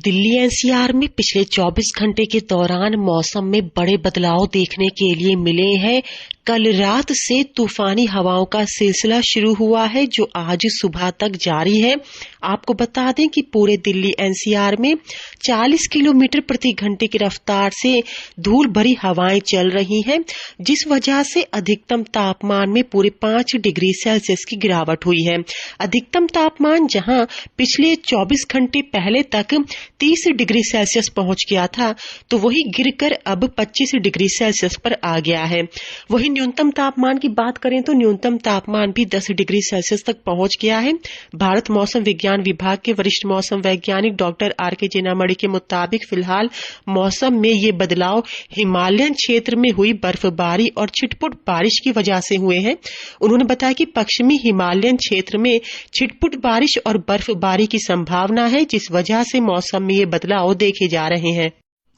Delhi NCR में पिछले 24 घंटे के दौरान मौसम में बड़े बदलाव देखने के लिए मिले हैं। कल रात से तूफानी हवाओं का सिलसिला शुरू हुआ है जो आज सुबह तक जारी है। आपको बता दें कि पूरे दिल्ली एनसीआर में 40 किलोमीटर प्रति घंटे की रफ्तार से धूल भरी हवाएं चल रही हैं, जिस वजह से अधिकतम तापमान में पूरे 5 डिग्री सेल्सियस की गिरावट हुई है। अधिकतम तापमान जहां पिछले 24 घंटे पहले तक 30 डिग्री सेल्सियस पहुंच गया था, तो वही गिरकर अब 25 डिग्री सेल्सियस पर आ गया है। वही न्यूनतम तापमान की बात करें तो न्यूनतम तापमान भी 10 डिग्री सेल्सियस तक पहुंच गया है। भारत मौसम विज्ञान विभाग के वरिष्ठ मौसम वैज्ञानिक डॉक्टर आर.के. जेनामणि के मुताबिक फिलहाल मौसम में ये बदलाव हिमालयन क्षेत्र में हुई बर्फबारी और छिटपुट बारिश की वजह से हुए हैं। उन्होंने बताया कि पश्चिमी हिमालयन क्षेत्र में छिटपुट बारिश और बर्फबारी की संभावना है, जिस वजह से मौसम में ये बदलाव देखे जा रहे हैं।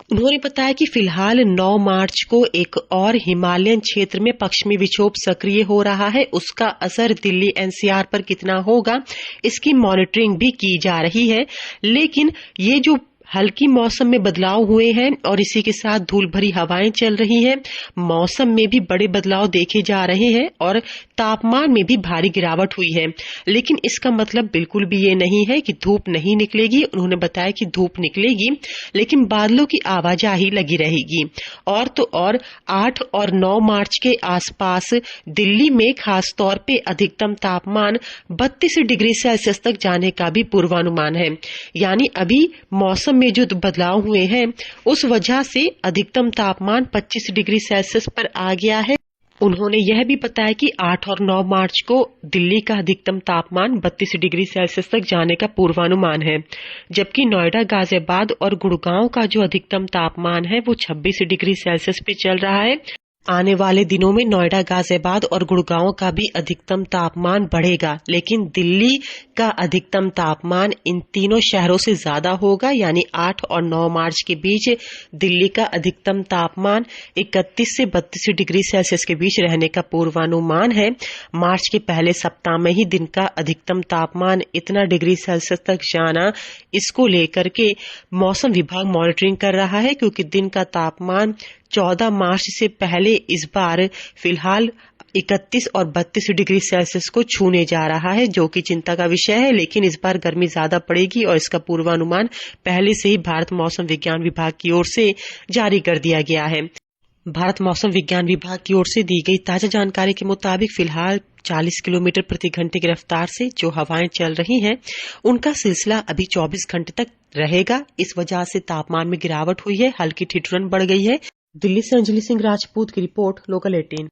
उन्होंने बताया कि फिलहाल 9 मार्च को एक और हिमालयन क्षेत्र में पश्चिमी विक्षोभ सक्रिय हो रहा है। उसका असर दिल्ली एनसीआर पर कितना होगा, इसकी मॉनिटरिंग भी की जा रही है। लेकिन ये जो हल्की मौसम में बदलाव हुए हैं और इसी के साथ धूल भरी हवाएं चल रही हैं, मौसम में भी बड़े बदलाव देखे जा रहे हैं और तापमान में भी भारी गिरावट हुई है। लेकिन इसका मतलब बिल्कुल भी ये नहीं है कि धूप नहीं निकलेगी। उन्होंने बताया कि धूप निकलेगी, लेकिन बादलों की आवाजाही लगी रहेगी। और तो और 8 और 9 मार्च के आसपास दिल्ली में खासतौर पे अधिकतम तापमान 32 डिग्री सेल्सियस तक जाने का भी पूर्वानुमान है। यानी अभी मौसम में जो बदलाव हुए हैं उस वजह से अधिकतम तापमान 25 डिग्री सेल्सियस पर आ गया है। उन्होंने यह भी बताया कि 8 और 9 मार्च को दिल्ली का अधिकतम तापमान 32 डिग्री सेल्सियस तक जाने का पूर्वानुमान है, जबकि नोएडा, गाजियाबाद और गुड़गांव का जो अधिकतम तापमान है वो 26 डिग्री सेल्सियस पे चल रहा है। आने वाले दिनों में नोएडा, गाजियाबाद और गुड़गांव का भी अधिकतम तापमान बढ़ेगा, लेकिन दिल्ली का अधिकतम तापमान इन तीनों शहरों से ज्यादा होगा। यानी 8 और 9 मार्च के बीच दिल्ली का अधिकतम तापमान 31 से 32 डिग्री सेल्सियस के बीच रहने का पूर्वानुमान है। मार्च के पहले सप्ताह में ही दिन का अधिकतम तापमान इतना डिग्री सेल्सियस तक जाना, इसको लेकर के मौसम विभाग मॉनिटरिंग कर रहा है, क्योंकि दिन का तापमान 14 मार्च से पहले इस बार फिलहाल 31 और 32 डिग्री सेल्सियस को छूने जा रहा है, जो कि चिंता का विषय है। लेकिन इस बार गर्मी ज्यादा पड़ेगी और इसका पूर्वानुमान पहले से ही भारत मौसम विज्ञान विभाग की ओर से जारी कर दिया गया है। भारत मौसम विज्ञान विभाग की ओर से दी गई ताजा जानकारी के मुताबिक फिलहाल 40 किलोमीटर प्रति घंटे की रफ्तार से जो हवाएं चल रही हैं, उनका सिलसिला अभी 24 घंटे तक रहेगा। इस वजह से तापमान में गिरावट हुई है, हल्की ठिठुरन बढ़ गई है। दिल्ली से अंजलि सिंह राजपूत की रिपोर्ट, लोकल 18।